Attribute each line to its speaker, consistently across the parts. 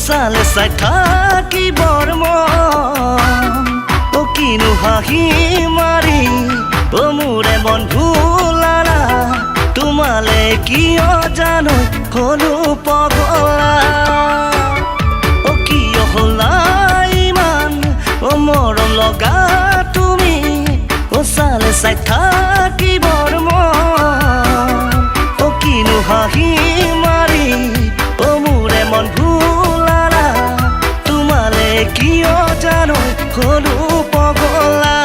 Speaker 1: চালে চাই থাকি বৰ মন কিনো হাঁহি মাৰি মোৰে মন ভুলালা তোমালে কিয় জানো হলো পগলা কিয় হলা ইমান মৰম লগা তুমি চালে চাই থাকি বৰ মন কিনো হাঁহি মাৰি মোৰে মন কিয় জানো হলো পগলা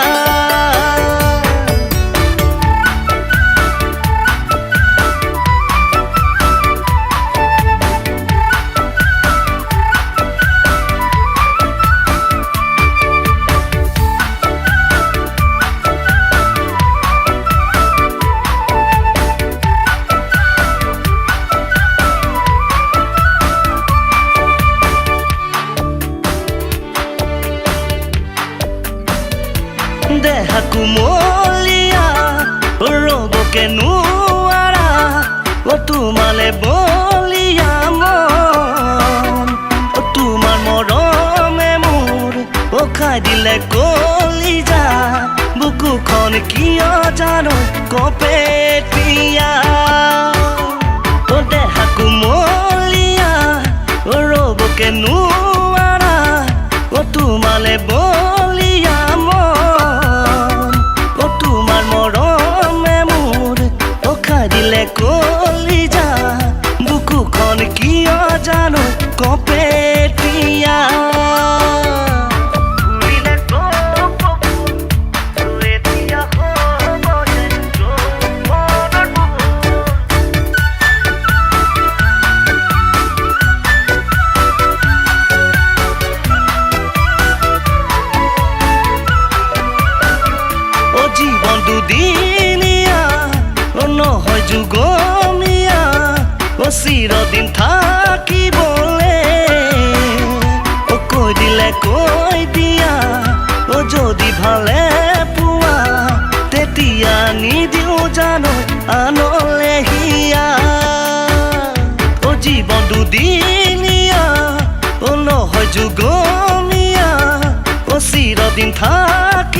Speaker 1: দেহা কুমলীয়া ৰ'বকে নোৱাৰা তোমালে বলিয়া মন তোমাৰ মৰমে মোৰ খাই দিলে কলিজা বুকুখন কিয় জানো কপেটীয়া দেহা কুমলীয়া ৰ'বকে নোৱাৰা তোমালে বলিয়া কলিজা বুকুখন কিয় জানো কপেটীয়া জীবন দুদিনীয়া নহয় যুগমীয়া চিৰদিন থাকিবলে কৈ দিলে কৈ দিয়া যদি ভালে পোৱা তেতিয়া নিদিও জানো আনলে হিয়া জীবন দুদিনীয়া নহয় যুগমীয়া চিৰদিন থাক